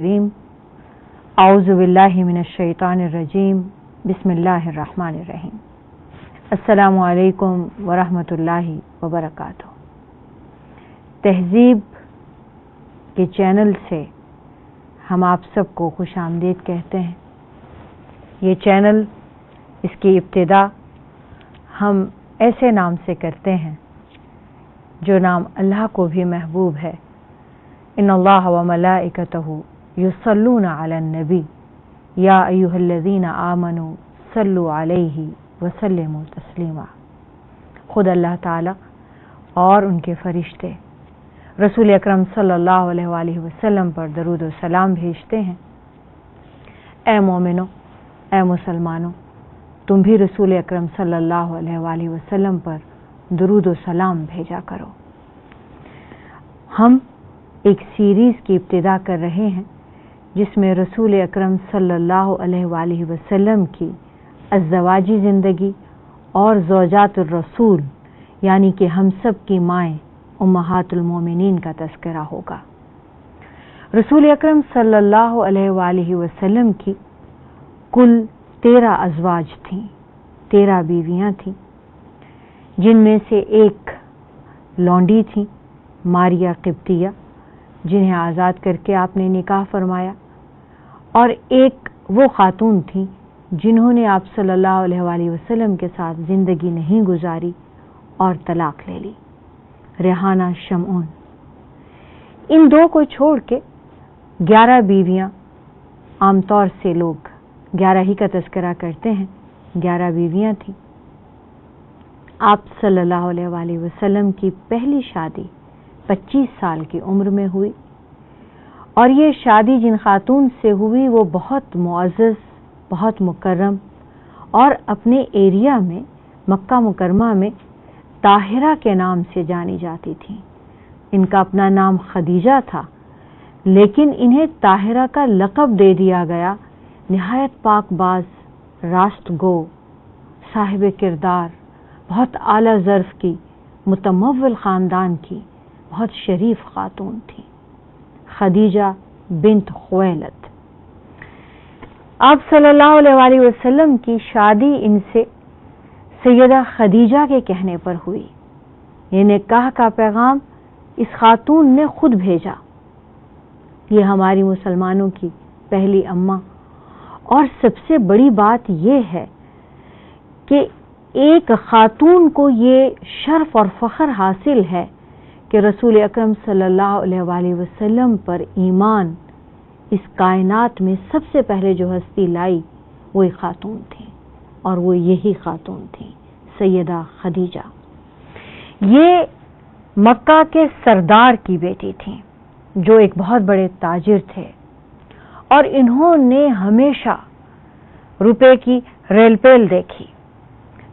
الرجیم اعوذ باللہ من الشیطان الرجیم بسم اللہ الرحمن الرحیم السلام علیکم ورحمۃ اللہ وبرکاتہ۔ تہذیب کے چینل سے ہم آپ سب کو خوش آمدید کہتے ہیں۔ یہ چینل، اس کی ابتدا ہم ایسے نام سے کرتے ہیں جو نام اللہ کو بھی محبوب ہے۔ ان اللہ و ملائکتہ یصلون علی النبی یا ایھا الذین آمنوا صلوا علیہ وسلموا تسلیما۔ خود اللہ تعالی اور ان کے فرشتے رسول اکرم صلی اللہ علیہ وآلہ وسلم پر درود و سلام بھیجتے ہیں۔ اے مومنو، اے مسلمانوں، تم بھی رسول اکرم صلی اللہ علیہ وآلہ وسلم پر درود و سلام بھیجا کرو۔ ہم ایک سیریز کی ابتدا کر رہے ہیں جس میں رسول اکرم صلی اللہ علیہ وآلہ وسلم کی ازدواجی زندگی اور زوجات الرسول یعنی کہ ہم سب کی مائیں امہات المومنین کا تذکرہ ہوگا۔ رسول اکرم صلی اللہ علیہ وآلہ وسلم کی کل 13 ازواج تھیں، 13 بیویاں تھیں، جن میں سے ایک لونڈی تھیں ماریہ قبطیہ، جنہیں آزاد کر کے آپ نے نکاح فرمایا، اور ایک وہ خاتون تھیں جنہوں نے آپ صلی اللہ علیہ وآلہ وسلم کے ساتھ زندگی نہیں گزاری اور طلاق لے لی، ریحانہ شمعون۔ ان دو کو چھوڑ کے 11 بیویاں، عام طور سے لوگ 11 ہی کا تذکرہ کرتے ہیں، 11 بیویاں تھیں۔ آپ صلی اللہ علیہ وآلہ وسلم کی پہلی شادی 25 سال کی عمر میں ہوئی، اور یہ شادی جن خاتون سے ہوئی وہ بہت معزز، بہت مکرم، اور اپنے ایریا میں مکہ مکرمہ میں طاہرہ کے نام سے جانی جاتی تھیں۔ ان کا اپنا نام خدیجہ تھا، لیکن انہیں طاہرہ کا لقب دے دیا گیا۔ نہایت پاک باز، راست گو، صاحب کردار، بہت اعلیٰ ظرف کی، متمول خاندان کی بہت شریف خاتون تھی، خدیجہ بنت خویلد۔ آپ صلی اللہ علیہ وآلہ وسلم کی شادی ان سے سیدہ خدیجہ کے کہنے پر ہوئی۔ یہ نکاح کا پیغام اس خاتون نے خود بھیجا۔ یہ ہماری مسلمانوں کی پہلی اماں، اور سب سے بڑی بات یہ ہے کہ ایک خاتون کو یہ شرف اور فخر حاصل ہے کہ رسول اکرم صلی اللہ علیہ وآلہ وسلم پر ایمان اس کائنات میں سب سے پہلے جو ہستی لائی وہ ایک خاتون تھی، اور وہ یہی خاتون تھی سیدہ خدیجہ۔ یہ مکہ کے سردار کی بیٹی تھیں جو ایک بہت بڑے تاجر تھے، اور انہوں نے ہمیشہ روپے کی ریل پیل دیکھی۔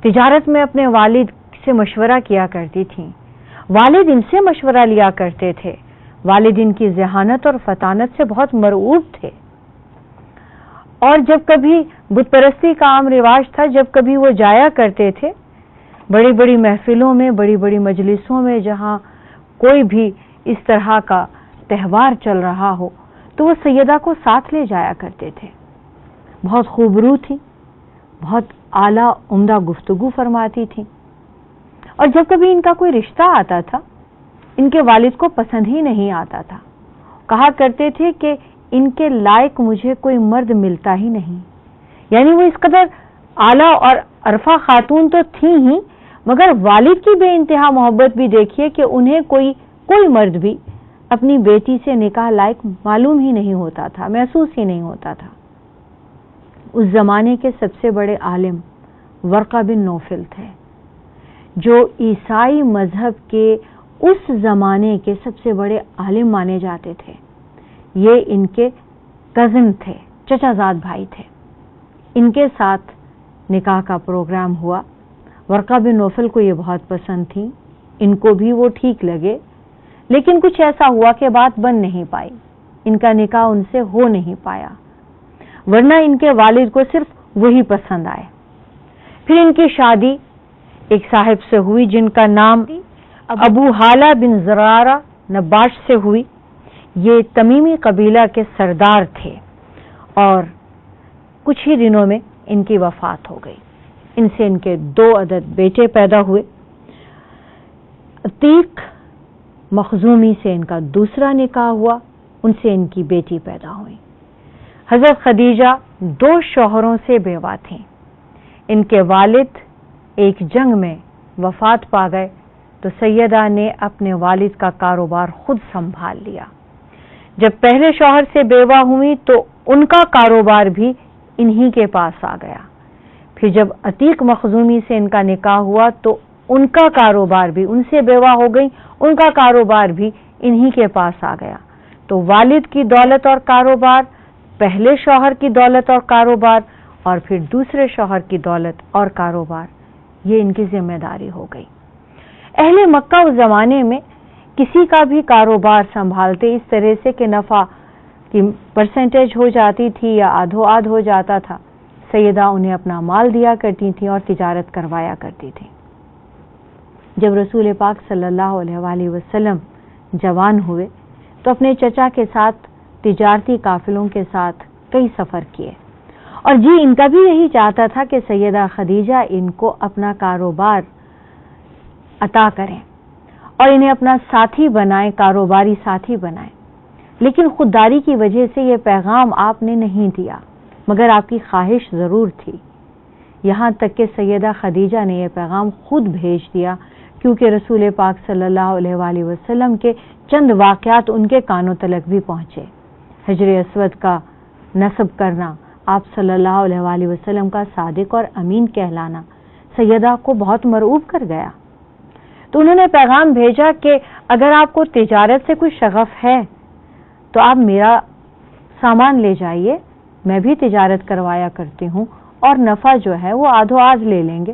تجارت میں اپنے والد سے مشورہ کیا کرتی تھیں، والد ان سے مشورہ لیا کرتے تھے، والد ان کی ذہانت اور فطانت سے بہت مرعوب تھے، اور جب کبھی بت پرستی کا عام رواج تھا، جب کبھی وہ جایا کرتے تھے بڑی بڑی محفلوں میں، بڑی بڑی مجلسوں میں، جہاں کوئی بھی اس طرح کا تہوار چل رہا ہو تو وہ سیدہ کو ساتھ لے جایا کرتے تھے۔ بہت خوبرو تھی، بہت اعلیٰ عمدہ گفتگو فرماتی تھی، اور جب کبھی ان کا کوئی رشتہ آتا تھا ان کے والد کو پسند ہی نہیں آتا تھا، کہا کرتے تھے کہ ان کے لائق مجھے کوئی مرد ملتا ہی نہیں۔ یعنی وہ اس قدر اعلیٰ اور عرفہ خاتون تو تھیں ہی، مگر والد کی بے انتہا محبت بھی دیکھیے کہ انہیں کوئی مرد بھی اپنی بیٹی سے نکاح لائق معلوم ہی نہیں ہوتا تھا، محسوس ہی نہیں ہوتا تھا۔ اس زمانے کے سب سے بڑے عالم ورقہ بن نوفل تھے، جو عیسائی مذہب کے اس زمانے کے سب سے بڑے عالم مانے جاتے تھے۔ یہ ان کے کزن تھے، چچا زاد بھائی تھے۔ ان کے ساتھ نکاح کا پروگرام ہوا۔ ورقہ بن نوفل کو یہ بہت پسند تھی، ان کو بھی وہ ٹھیک لگے، لیکن کچھ ایسا ہوا کہ بات بن نہیں پائی، ان کا نکاح ان سے ہو نہیں پایا، ورنہ ان کے والد کو صرف وہی پسند آئے۔ پھر ان کی شادی ایک صاحب سے ہوئی جن کا نام ابو حالہ بن زرارہ نباش سے ہوئی۔ یہ تمیمی قبیلہ کے سردار تھے اور کچھ ہی دنوں میں ان کی وفات ہو گئی۔ ان سے ان کے 2 عدد بیٹے پیدا ہوئے۔ عتیق مخزومی سے ان کا دوسرا نکاح ہوا، ان سے ان کی بیٹی پیدا ہوئی۔ حضرت خدیجہ 2 شوہروں سے بیوہ تھیں۔ ان کے والد ایک جنگ میں وفات پا گئے تو سیدہ نے اپنے والد کا کاروبار خود سنبھال لیا۔ جب پہلے شوہر سے بیوہ ہوئی تو ان کا کاروبار بھی انہی کے پاس آ گیا۔ پھر جب عتیق مخزومی سے ان کا نکاح ہوا تو ان کا کاروبار بھی، ان سے بیوہ ہو گئی، ان کا کاروبار بھی انہی کے پاس آ گیا۔ تو والد کی دولت اور کاروبار، پہلے شوہر کی دولت اور کاروبار، اور پھر دوسرے شوہر کی دولت اور کاروبار، یہ ان کی ذمہ داری ہو گئی۔ اہل مکہ اس زمانے میں کسی کا بھی کاروبار سنبھالتے اس طرح سے کہ نفع کی پرسنٹیج ہو جاتی تھی یا آدھو آدھ ہو جاتا تھا۔ سیدہ انہیں اپنا مال دیا کرتی تھیں اور تجارت کروایا کرتی تھیں۔ جب رسول پاک صلی اللہ علیہ وآلہ وسلم جوان ہوئے تو اپنے چچا کے ساتھ تجارتی قافلوں کے ساتھ کئی سفر کیے، اور ان کا بھی یہی چاہتا تھا کہ سیدہ خدیجہ ان کو اپنا کاروبار عطا کریں اور انہیں اپنا ساتھی بنائیں، کاروباری ساتھی بنائیں۔ لیکن خودداری کی وجہ سے یہ پیغام آپ نے نہیں دیا، مگر آپ کی خواہش ضرور تھی۔ یہاں تک کہ سیدہ خدیجہ نے یہ پیغام خود بھیج دیا، کیونکہ رسول پاک صلی اللہ علیہ وآلہ وسلم کے چند واقعات ان کے کانوں تلک بھی پہنچے۔ حجر اسود کا نصب کرنا، آپ صلی اللہ علیہ وآلہ وسلم کا صادق اور امین کہلانا سیدہ کو بہت مرعوب کر گیا۔ تو انہوں نے پیغام بھیجا کہ اگر آپ کو تجارت سے کوئی شغف ہے تو آپ میرا سامان لے جائیے، میں بھی تجارت کروایا کرتی ہوں، اور نفع جو ہے وہ آدھو آدھ لے لیں گے۔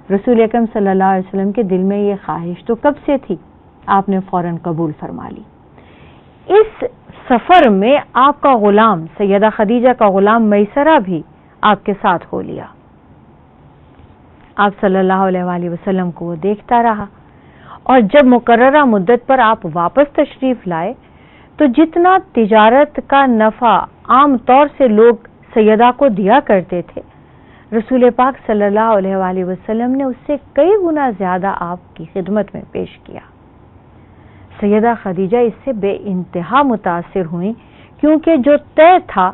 رسول اکرم صلی اللہ علیہ وسلم کے دل میں یہ خواہش تو کب سے تھی، آپ نے فوراً قبول فرما لی۔ اس سفر میں آپ کا غلام، سیدہ خدیجہ کا غلام میسرہ بھی آپ کے ساتھ ہو لیا۔ آپ صلی اللہ علیہ وآلہ وسلم کو وہ دیکھتا رہا، اور جب مقررہ مدت پر آپ واپس تشریف لائے تو جتنا تجارت کا نفع عام طور سے لوگ سیدہ کو دیا کرتے تھے، رسول پاک صلی اللہ علیہ وآلہ وسلم نے اس سے کئی گنا زیادہ آپ کی خدمت میں پیش کیا۔ سیدہ خدیجہ اس سے بے انتہا متاثر ہوئیں، کیونکہ جو طے تھا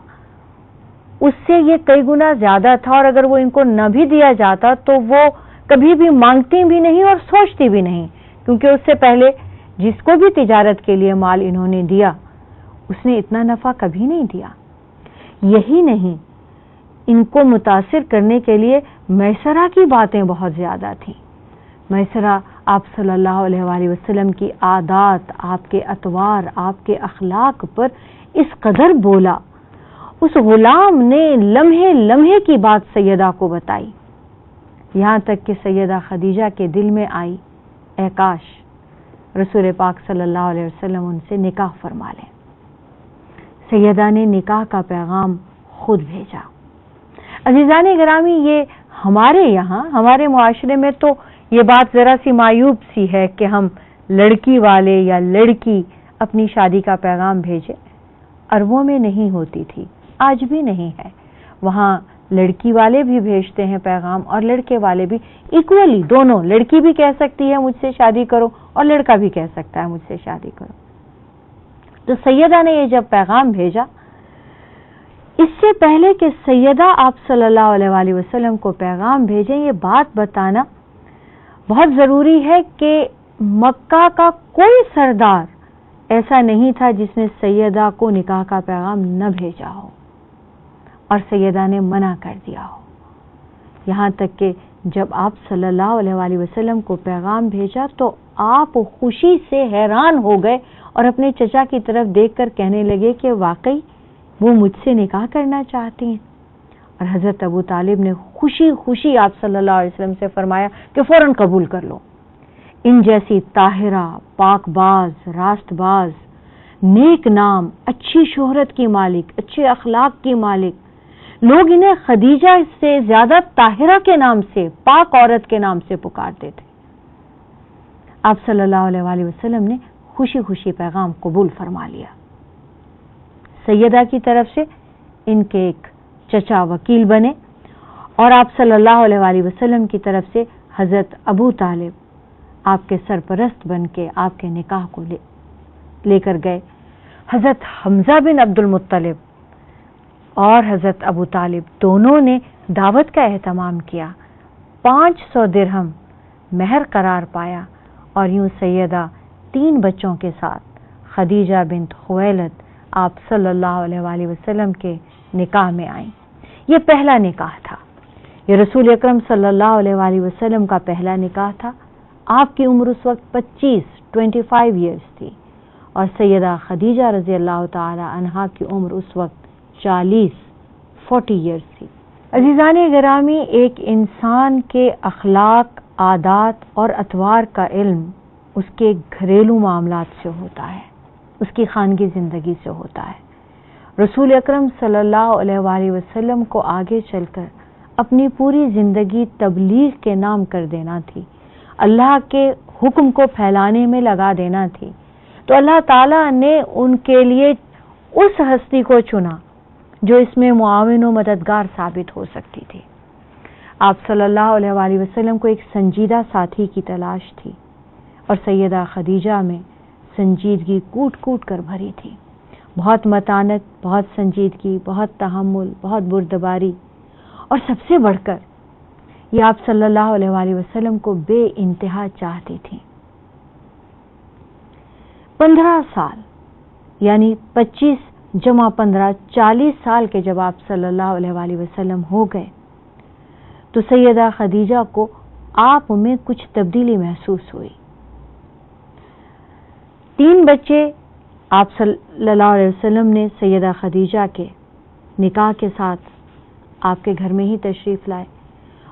اس سے یہ کئی گنا زیادہ تھا، اور اگر وہ ان کو نہ بھی دیا جاتا تو وہ کبھی بھی مانگتی بھی نہیں اور سوچتی بھی نہیں، کیونکہ اس سے پہلے جس کو بھی تجارت کے لیے مال انہوں نے دیا اس نے اتنا نفع کبھی نہیں دیا۔ یہی نہیں، ان کو متاثر کرنے کے لیے میسرہ کی باتیں بہت زیادہ تھیں۔ میسرہ آپ صلی اللہ علیہ وآلہ وسلم کی عادات، آپ کے اطوار، آپ کے اخلاق پر اس قدر بولا، اس غلام نے لمحے لمحے کی بات سیدہ کو بتائی، یہاں تک کہ سیدہ خدیجہ کے دل میں آئی، اے کاش رسول پاک صلی اللہ علیہ وسلم ان سے نکاح فرما لیں۔ سیدہ نے نکاح کا پیغام خود بھیجا۔ عزیزان گرامی، یہ ہمارے یہاں، ہمارے معاشرے میں تو یہ بات ذرا سی معیوب سی ہے کہ ہم لڑکی والے یا لڑکی اپنی شادی کا پیغام بھیجے۔ عربوں میں نہیں ہوتی تھی، آج بھی نہیں ہے۔ وہاں لڑکی والے بھی بھیجتے ہیں پیغام اور لڑکے والے بھی، ایکولی دونوں، لڑکی بھی کہہ سکتی ہے مجھ سے شادی کرو اور لڑکا بھی کہہ سکتا ہے مجھ سے شادی کرو۔ تو سیدہ نے یہ جب پیغام بھیجا، اس سے پہلے کہ سیدہ آپ صلی اللہ علیہ وآلہ وسلم کو پیغام بھیجیں، یہ بات بتانا بہت ضروری ہے کہ مکہ کا کوئی سردار ایسا نہیں تھا جس نے سیدہ کو نکاح کا پیغام نہ بھیجا ہو اور سیدہ نے منع کر دیا ہو۔ یہاں تک کہ جب آپ صلی اللہ علیہ وآلہ وسلم کو پیغام بھیجا تو آپ خوشی سے حیران ہو گئے اور اپنے چچا کی طرف دیکھ کر کہنے لگے کہ واقعی وہ مجھ سے نکاح کرنا چاہتی ہیں۔ اور حضرت ابو طالب نے خوشی خوشی آپ صلی اللہ علیہ وسلم سے فرمایا کہ فوراً قبول کر لو۔ ان جیسی طاہرہ، پاک باز، راست باز، نیک نام، اچھی شہرت کی مالک، اچھے اخلاق کی مالک، لوگ انہیں خدیجہ سے زیادہ طاہرہ کے نام سے، پاک عورت کے نام سے پکارتے تھے۔ آپ صلی اللہ علیہ وآلہ وسلم نے خوشی خوشی پیغام قبول فرما لیا۔ سیدہ کی طرف سے ان کے ایک چچا وکیل بنے، اور آپ صلی اللہ علیہ وآلہ وسلم کی طرف سے حضرت ابو طالب آپ کے سرپرست بن کے آپ کے نکاح کو لے کر گئے۔ حضرت حمزہ بن عبد المطلب اور حضرت ابو طالب دونوں نے دعوت کا اہتمام کیا، 500 درہم مہر قرار پایا، اور یوں سیدہ 3 بچوں کے ساتھ خدیجہ بنت خویلد آپ صلی اللہ علیہ وآلہ وسلم کے نکاح میں آئیں۔ یہ پہلا نکاح تھا، یہ رسول اکرم صلی اللہ علیہ وآلہ وسلم کا پہلا نکاح تھا۔ آپ کی عمر اس وقت 25 ایئرز تھی، اور سیدہ خدیجہ رضی اللہ تعالی عنہا کی عمر اس وقت 40 ایئرز تھی۔ عزیزان گرامی، ایک انسان کے اخلاق، عادات اور اطوار کا علم اس کے گھریلو معاملات سے ہوتا ہے، اس کی خانگی زندگی سے ہوتا ہے۔ رسول اکرم صلی اللہ علیہ وآلہ وسلم کو آگے چل کر اپنی پوری زندگی تبلیغ کے نام کر دینا تھی، اللہ کے حکم کو پھیلانے میں لگا دینا تھی، تو اللہ تعالیٰ نے ان کے لیے اس ہستی کو چنا جو اس میں معاون و مددگار ثابت ہو سکتی تھی۔ آپ صلی اللہ علیہ وآلہ وسلم کو ایک سنجیدہ ساتھی کی تلاش تھی، اور سیدہ خدیجہ میں سنجیدگی کوٹ کوٹ کر بھری تھی، بہت متانت، بہت سنجیدگی، بہت تحمل، بہت بردباری، اور سب سے بڑھ کر یہ آپ صلی اللہ علیہ وآلہ وسلم کو بے انتہا چاہتی تھی۔ 15 سال یعنی 25 جمع 15 40 سال کے جب آپ صلی اللہ علیہ وآلہ وسلم ہو گئے تو سیدہ خدیجہ کو آپ میں کچھ تبدیلی محسوس ہوئی۔ 3 بچے آپ صلی اللہ علیہ وسلم نے سیدہ خدیجہ کے نکاح کے ساتھ آپ کے گھر میں ہی تشریف لائے،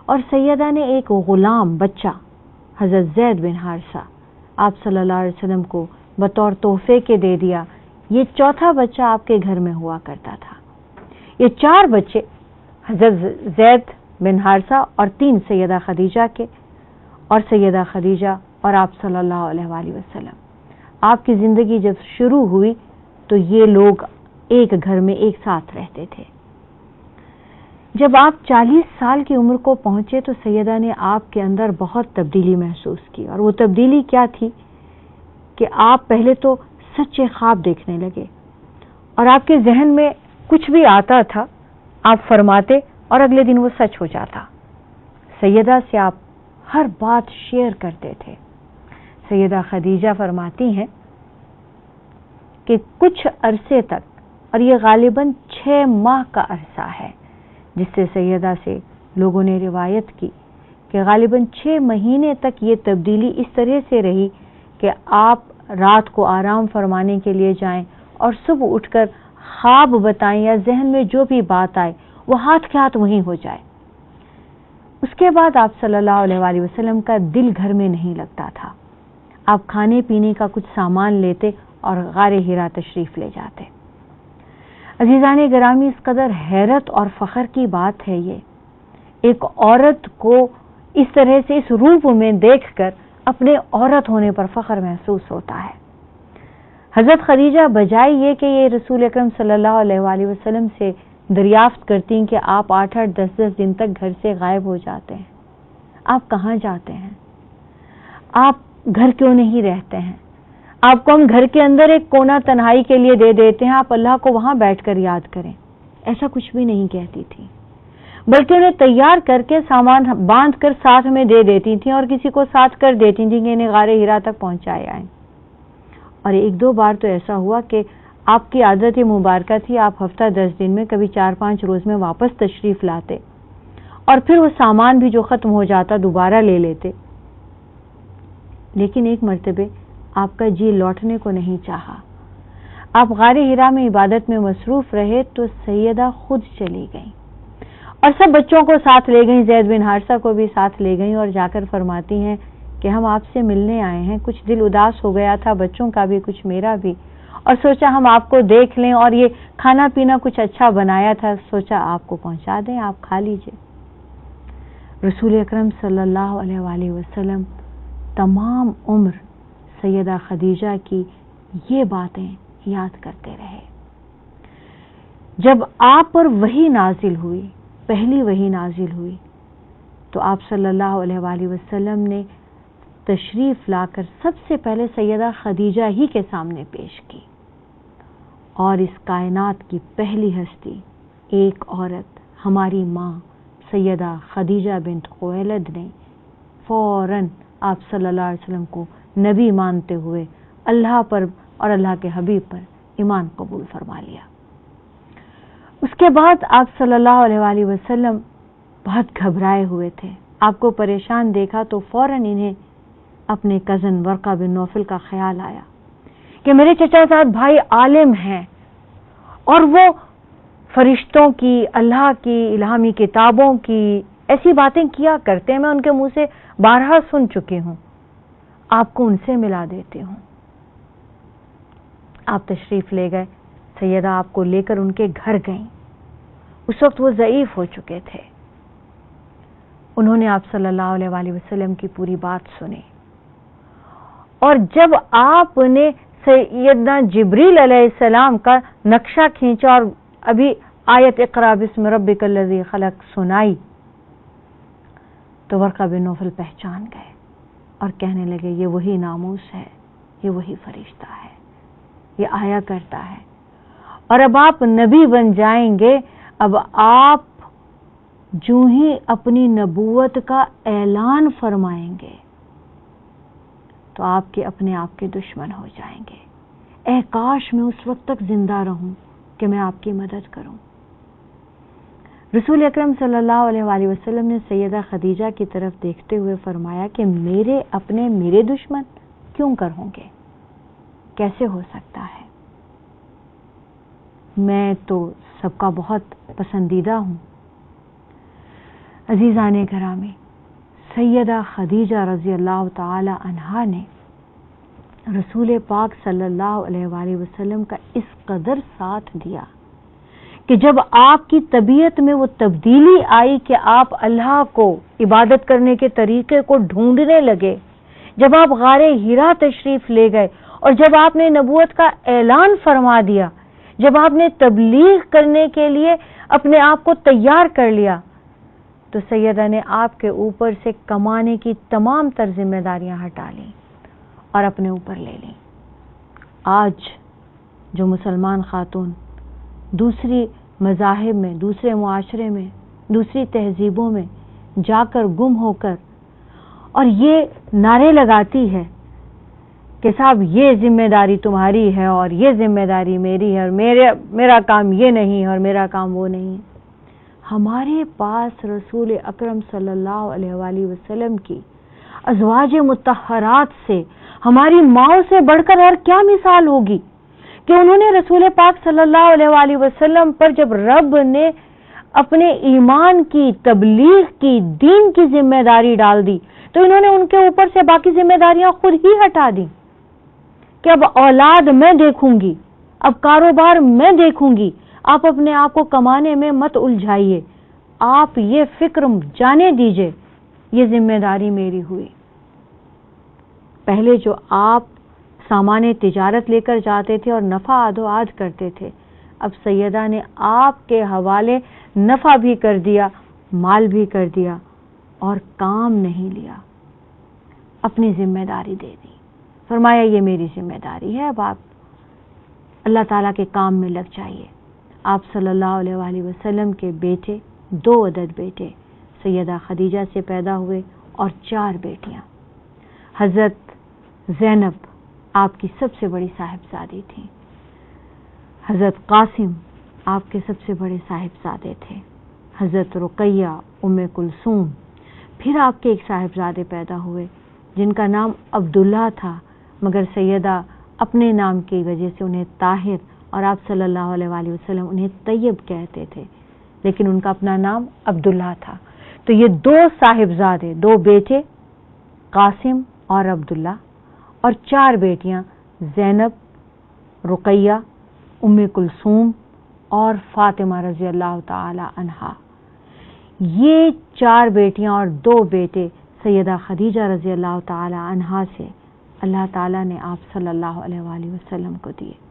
اور سیدہ نے ایک غلام بچہ حضرت زید بن حارثہ آپ صلی اللہ علیہ وسلم کو بطور تحفے کے دے دیا۔ یہ 4تھا بچہ آپ کے گھر میں ہوا کرتا تھا۔ یہ 4 بچے حضرت زید بن حارثہ اور 3 سیدہ خدیجہ کے، اور سیدہ خدیجہ اور آپ صلی اللہ علیہ وآلہ وسلم۔ آپ کی زندگی جب شروع ہوئی تو یہ لوگ ایک گھر میں ایک ساتھ رہتے تھے۔ جب آپ 40 سال کی عمر کو پہنچے تو سیدہ نے آپ کے اندر بہت تبدیلی محسوس کی، اور وہ تبدیلی کیا تھی کہ آپ پہلے تو سچے خواب دیکھنے لگے، اور آپ کے ذہن میں کچھ بھی آتا تھا آپ فرماتے اور اگلے دن وہ سچ ہو جاتا۔ سیدہ سے آپ ہر بات شیئر کرتے تھے۔ سیدہ خدیجہ فرماتی ہیں کہ کچھ عرصے تک، اور یہ غالباً 6 ماہ کا عرصہ ہے جس سے سیدہ سے لوگوں نے روایت کی کہ غالباً 6 مہینے تک یہ تبدیلی اس طرح سے رہی کہ آپ رات کو آرام فرمانے کے لیے جائیں اور صبح اٹھ کر خواب بتائیں یا ذہن میں جو بھی بات آئے وہ ہاتھ کے ہاتھ وہیں ہو جائے۔ اس کے بعد آپ صلی اللہ علیہ وآلہ وسلم کا دل گھر میں نہیں لگتا تھا۔ آپ کھانے پینے کا کچھ سامان لیتے اور غار حرا تشریف لے جاتے۔ عزیزان گرامی، اس قدر حیرت اور فخر کی بات ہے یہ، ایک عورت کو اس طرح سے اس روپ میں دیکھ کر اپنے عورت ہونے پر فخر محسوس ہوتا ہے۔ حضرت خدیجہ بجائے یہ کہ یہ رسول اکرم صلی اللہ علیہ وآلہ وسلم سے دریافت کرتی ہیں کہ آپ 8-8 10-10 دن تک گھر سے غائب ہو جاتے ہیں، آپ کہاں جاتے ہیں، آپ گھر کیوں نہیں رہتے ہیں، آپ کو ہم گھر کے اندر ایک کونا تنہائی کے لیے دے دیتے ہیں، آپ اللہ کو وہاں بیٹھ کر یاد کریں، ایسا کچھ بھی نہیں کہتی تھی، بلکہ انہیں تیار کر کے سامان باندھ کر ساتھ میں دے دیتی تھیں اور کسی کو ساتھ کر دیتی تھیں کہ انہیں غار حرا تک پہنچائے آئیں۔ اور 1-2 بار تو ایسا ہوا کہ آپ کی عادت مبارکہ تھی، آپ ہفتہ 10 دن میں کبھی 4-5 روز میں واپس تشریف لاتے، اور پھر وہ سامان بھی جو ختم ہو جاتا دوبارہ لے لیتے۔ لیکن ایک مرتبہ آپ کا جی لوٹنے کو نہیں چاہا، آپ غار حرا میں عبادت میں مصروف رہے تو سیدہ خود چلی گئیں اور سب بچوں کو ساتھ لے گئیں، زید بن حارثہ کو بھی ساتھ لے گئیں، اور جا کر فرماتی ہیں کہ ہم آپ سے ملنے آئے ہیں، کچھ دل اداس ہو گیا تھا، بچوں کا بھی کچھ میرا بھی، اور سوچا ہم آپ کو دیکھ لیں، اور یہ کھانا پینا کچھ اچھا بنایا تھا، سوچا آپ کو پہنچا دیں، آپ کھا لیجئے۔ رسول اکرم صلی اللہ علیہ وآلہ وسلم تمام عمر سیدہ خدیجہ کی یہ باتیں یاد کرتے رہے۔ جب آپ پر وحی نازل ہوئی، پہلی وحی نازل ہوئی، تو آپ صلی اللہ علیہ وآلہ وسلم نے تشریف لا کر سب سے پہلے سیدہ خدیجہ ہی کے سامنے پیش کی، اور اس کائنات کی پہلی ہستی، ایک عورت، ہماری ماں سیدہ خدیجہ بنت خویلد نے فوراً آپ صلی اللہ علیہ وسلم کو نبی مانتے ہوئے اللہ پر اور اللہ کے حبیب پر ایمان قبول فرما لیا۔ اس کے بعد آپ صلی اللہ علیہ وآلہ وسلم بہت گھبرائے ہوئے تھے۔ آپ کو پریشان دیکھا تو فوراً انہیں اپنے کزن ورقہ بن نوفل کا خیال آیا کہ میرے چچا زاد بھائی عالم ہیں اور وہ فرشتوں کی، اللہ کی الہامی کتابوں کی ایسی باتیں کیا کرتے ہیں، میں ان کے منہ سے بارہا سن چکی ہوں، آپ کو ان سے ملا دیتی ہوں۔ آپ تشریف لے گئے، سیدہ آپ کو لے کر ان کے گھر گئیں۔ اس وقت وہ ضعیف ہو چکے تھے۔ انہوں نے آپ صلی اللہ علیہ وآلہ وسلم کی پوری بات سنی، اور جب آپ نے سیدنا جبریل علیہ السلام کا نقشہ کھینچا اور ابھی آیت اقرا بسم ربک الذی خلق سنائی، تو ورقہ بن نوفل پہچان گئے اور کہنے لگے یہ وہی ناموس ہے، یہ وہی فرشتہ ہے، یہ آیا کرتا ہے، اور اب آپ نبی بن جائیں گے۔ اب آپ جو ہی اپنی نبوت کا اعلان فرمائیں گے تو آپ کے اپنے آپ کے دشمن ہو جائیں گے۔ اے کاش میں اس وقت تک زندہ رہوں کہ میں آپ کی مدد کروں۔ رسول اکرم صلی اللہ علیہ وآلہ وسلم نے سیدہ خدیجہ کی طرف دیکھتے ہوئے فرمایا کہ میرے اپنے میرے دشمن کیوں کر ہوں گے؟ کیسے ہو سکتا ہے؟ میں تو سب کا بہت پسندیدہ ہوں۔ عزیزان گرامی، سیدہ خدیجہ رضی اللہ تعالی عنہا نے رسول پاک صلی اللہ علیہ وآلہ وسلم کا اس قدر ساتھ دیا کہ جب آپ کی طبیعت میں وہ تبدیلی آئی کہ آپ اللہ کو عبادت کرنے کے طریقے کو ڈھونڈنے لگے، جب آپ غار حرا تشریف لے گئے اور جب آپ نے نبوت کا اعلان فرما دیا، جب آپ نے تبلیغ کرنے کے لیے اپنے آپ کو تیار کر لیا، تو سیدہ نے آپ کے اوپر سے کمانے کی تمام تر ذمہ داریاں ہٹا لیں اور اپنے اوپر لے لیں۔ آج جو مسلمان خاتون دوسری مذاہب میں، دوسرے معاشرے میں، دوسری تہذیبوں میں جا کر گم ہو کر اور یہ نعرے لگاتی ہے کہ صاحب یہ ذمہ داری تمہاری ہے اور یہ ذمہ داری میری ہے اور میرا کام یہ نہیں ہے اور میرا کام وہ نہیں ہے۔ ہمارے پاس رسول اکرم صلی اللہ علیہ وآلہ وسلم کی ازواج مطہرات سے، ہماری ماؤں سے بڑھ کر اور کیا مثال ہوگی کہ انہوں نے رسول پاک صلی اللہ علیہ وآلہ وسلم پر جب رب نے اپنے ایمان کی، تبلیغ کی، دین کی ذمہ داری ڈال دی تو انہوں نے ان کے اوپر سے باقی ذمہ داریاں خود ہی ہٹا دی کہ اب اولاد میں دیکھوں گی، اب کاروبار میں دیکھوں گی، آپ اپنے آپ کو کمانے میں مت الجھائیے، آپ یہ فکر جانے دیجئے یہ ذمہ داری میری ہوئی۔ پہلے جو آپ سامان تجارت لے کر جاتے تھے اور نفع آدھ و آدھ کرتے تھے، اب سیدہ نے آپ کے حوالے نفع بھی کر دیا، مال بھی کر دیا اور کام نہیں لیا، اپنی ذمہ داری دے دی، فرمایا یہ میری ذمہ داری ہے، اب آپ اللہ تعالیٰ کے کام میں لگ جائیے۔ آپ صلی اللہ علیہ وآلہ وسلم کے بیٹے، 2 عدد بیٹے سیدہ خدیجہ سے پیدا ہوئے اور 4 بیٹیاں۔ حضرت زینب آپ کی سب سے بڑی صاحبزادی تھیں، حضرت قاسم آپ کے سب سے بڑے صاحبزادے تھے، حضرت رقیہ، ام کلثوم، پھر آپ کے ایک صاحبزادے پیدا ہوئے جن کا نام عبداللہ تھا، مگر سیدہ اپنے نام کی وجہ سے انہیں طاہر اور آپ صلی اللہ علیہ وآلہ وسلم انہیں طیب کہتے تھے، لیکن ان کا اپنا نام عبداللہ تھا۔ تو یہ 2 صاحبزادے، 2 بیٹے قاسم اور عبداللہ، اور 4 بیٹیاں زینب، رقیہ، ام کلثوم اور فاطمہ رضی اللہ تعالی عنہا۔ یہ 4 بیٹیاں اور 2 بیٹے سیدہ خدیجہ رضی اللہ تعالی عنہا سے اللہ تعالیٰ نے آپ صلی اللہ علیہ وآلہ وسلم کو دیے۔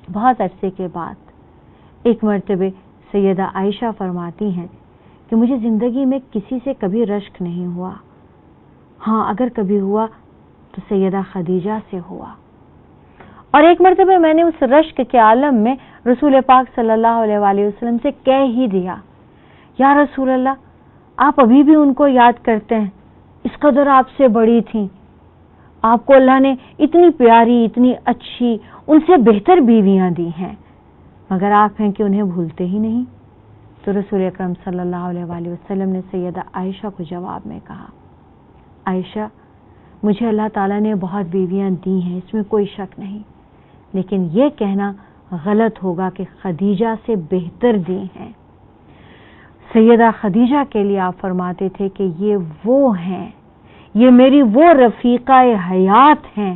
بہت عرصے کے بعد ایک مرتبہ سیدہ عائشہ فرماتی ہیں کہ مجھے زندگی میں کسی سے کبھی رشک نہیں ہوا، ہاں اگر کبھی ہوا تو سیدہ خدیجہ سے ہوا، اور ایک مرتبہ میں نے اس رشک کے عالم میں رسول پاک صلی اللہ علیہ وآلہ وسلم سے کہہ ہی دیا، یا رسول اللہ آپ ابھی بھی ان کو یاد کرتے ہیں، اس قدر آپ سے بڑی تھیں، آپ کو اللہ نے اتنی پیاری اتنی اچھی ان سے بہتر بیویاں دی ہیں، مگر آپ ہیں کہ انہیں بھولتے ہی نہیں۔ تو رسول اکرم صلی اللہ علیہ وآلہ وسلم نے سیدہ عائشہ کو جواب میں کہا، عائشہ مجھے اللہ تعالیٰ نے بہت بیویاں دی ہیں، اس میں کوئی شک نہیں، لیکن یہ کہنا غلط ہوگا کہ خدیجہ سے بہتر دی ہیں۔ سیدہ خدیجہ کے لیے آپ فرماتے تھے کہ یہ وہ ہیں، یہ میری وہ رفیقہ حیات ہیں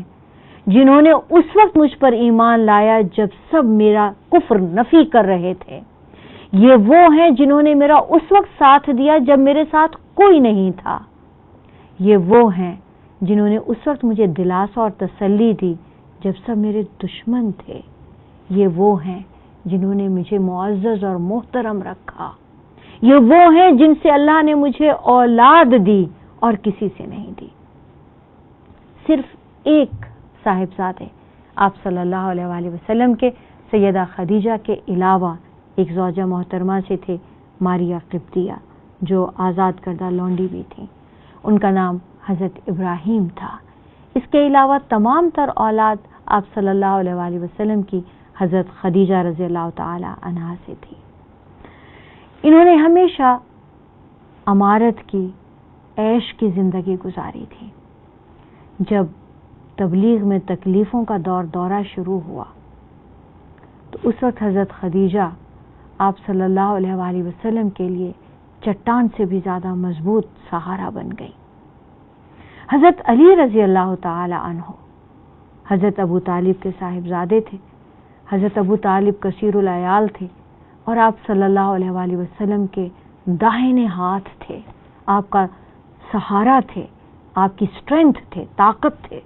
جنہوں نے اس وقت مجھ پر ایمان لایا جب سب میرا کفر نفی کر رہے تھے، یہ وہ ہیں جنہوں نے میرا اس وقت ساتھ دیا جب میرے ساتھ کوئی نہیں تھا، یہ وہ ہیں جنہوں نے اس وقت مجھے دلاسا اور تسلی دی جب سب میرے دشمن تھے، یہ وہ ہیں جنہوں نے مجھے معزز اور محترم رکھا، یہ وہ ہیں جن سے اللہ نے مجھے اولاد دی اور کسی سے نہیں دی۔ صرف ایک صاحبزادے آپ صلی اللہ علیہ وآلہ وسلم کے سیدہ خدیجہ کے علاوہ ایک زوجہ محترمہ سے تھے، ماریہ قبطیہ، جو آزاد کردہ لونڈی بھی تھی، ان کا نام حضرت ابراہیم تھا۔ اس کے علاوہ تمام تر اولاد آپ صلی اللہ علیہ وآلہ وسلم کی حضرت خدیجہ رضی اللہ تعالی عنہا سے تھی۔ انہوں نے ہمیشہ امارت کی، عیش کی زندگی گزاری تھی۔ جب تبلیغ میں تکلیفوں کا دورہ شروع ہوا تو اس وقت حضرت خدیجہ آپ صلی اللہ علیہ وآلہ وسلم کے لیے چٹان سے بھی زیادہ مضبوط سہارا بن گئی۔ حضرت علی رضی اللہ تعالی عنہ حضرت ابو طالب کے صاحبزادے تھے، حضرت ابو طالب کثیر العیال تھے اور آپ صلی اللہ علیہ وآلہ وسلم کے داہنے ہاتھ تھے، آپ کا سہارا تھے، آپ کی اسٹرینتھ تھے، طاقت تھے۔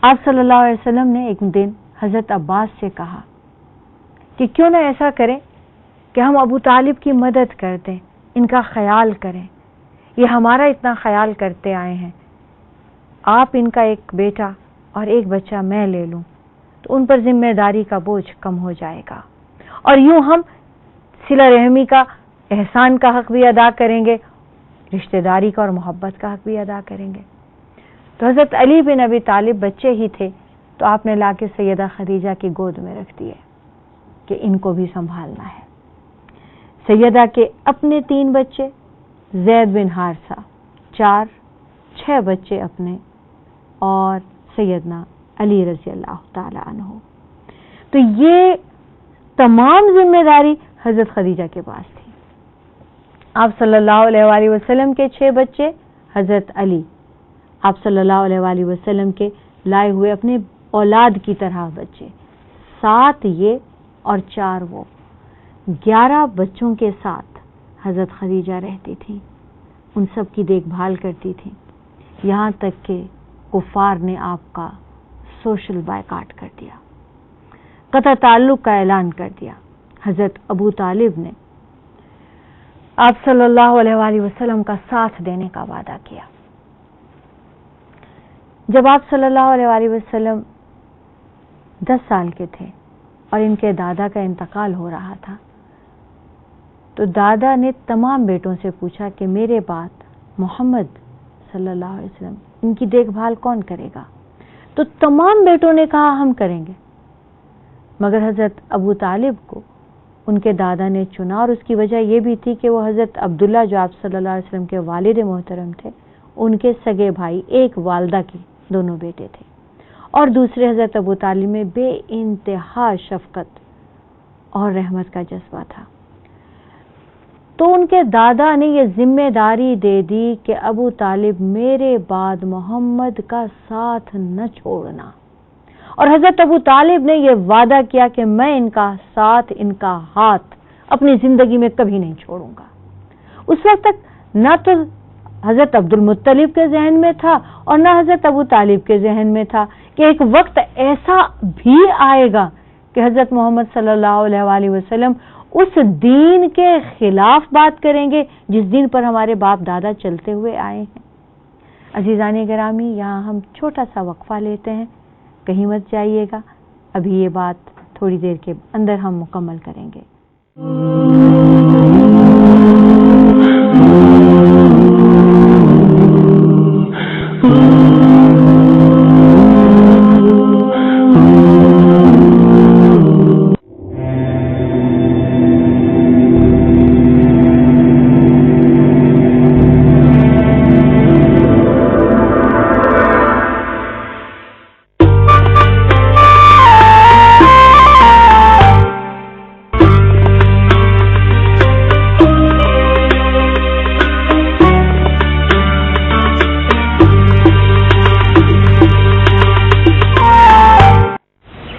آپ صلی اللہ علیہ وسلم نے ایک دن حضرت عباس سے کہا کہ کیوں نہ ایسا کریں کہ ہم ابو طالب کی مدد کر دیں، ان کا خیال کریں، یہ ہمارا اتنا خیال کرتے آئے ہیں، آپ ان کا ایک بیٹا اور ایک بچہ میں لے لوں تو ان پر ذمہ داری کا بوجھ کم ہو جائے گا، اور یوں ہم صلہ رحمی کا، احسان کا حق بھی ادا کریں گے، رشتہ داری کا اور محبت کا حق بھی ادا کریں گے۔ تو حضرت علی بن ابی طالب بچے ہی تھے تو آپ نے لا کے سیدہ خدیجہ کی گود میں رکھ دیے کہ ان کو بھی سنبھالنا ہے۔ سیدہ کے اپنے 3 بچے، زید بن حارثہ 4، 6 بچے اپنے، اور سیدنا علی رضی اللہ تعالی عنہ۔ تو یہ تمام ذمہ داری حضرت خدیجہ کے پاس تھی۔ آپ صلی اللہ علیہ وآلہ وسلم کے 6 بچے، حضرت علی آپ صلی اللہ علیہ وآلہ وسلم کے لائے ہوئے اپنے اولاد کی طرح بچے، 7 یہ اور 4 وہ، 11 بچوں کے ساتھ حضرت خدیجہ رہتی تھی، ان سب کی دیکھ بھال کرتی تھی، یہاں تک کہ کفار نے آپ کا سوشل بائیکاٹ کر دیا، قطع تعلق کا اعلان کر دیا۔ حضرت ابو طالب نے آپ صلی اللہ علیہ وآلہ وسلم کا ساتھ دینے کا وعدہ کیا۔ جب آپ صلی اللہ علیہ وآلہ وسلم 10 سال کے تھے اور ان کے دادا کا انتقال ہو رہا تھا تو دادا نے تمام بیٹوں سے پوچھا کہ میرے بعد محمد صلی اللہ علیہ وسلم ان کی دیکھ بھال کون کرے گا؟ تو تمام بیٹوں نے کہا ہم کریں گے، مگر حضرت ابو طالب کو ان کے دادا نے چنا، اور اس کی وجہ یہ بھی تھی کہ وہ حضرت عبداللہ جو آپ صلی اللہ علیہ وسلم کے والد محترم تھے، ان کے سگے بھائی، ایک والدہ کے 2 بیٹے تھے، اور دوسرے حضرت ابو طالب میں بے انتہا شفقت اور رحمت کا جذبہ تھا۔ تو ان کے دادا نے یہ ذمہ داری دے دی کہ ابو طالب میرے بعد محمد کا ساتھ نہ چھوڑنا، اور حضرت ابو طالب نے یہ وعدہ کیا کہ میں ان کا ساتھ، ان کا ہاتھ اپنی زندگی میں کبھی نہیں چھوڑوں گا۔ اس وقت تک نہ تو حضرت عبد المطلب کے ذہن میں تھا اور نہ حضرت ابو طالب کے ذہن میں تھا کہ ایک وقت ایسا بھی آئے گا کہ حضرت محمد صلی اللہ علیہ وآلہ وسلم اس دین کے خلاف بات کریں گے جس دین پر ہمارے باپ دادا چلتے ہوئے آئے ہیں؟ عزیزان گرامی، یہاں ہم چھوٹا سا وقفہ لیتے ہیں، کہیں مت جائیے گا، ابھی یہ بات تھوڑی دیر کے اندر ہم مکمل کریں گے۔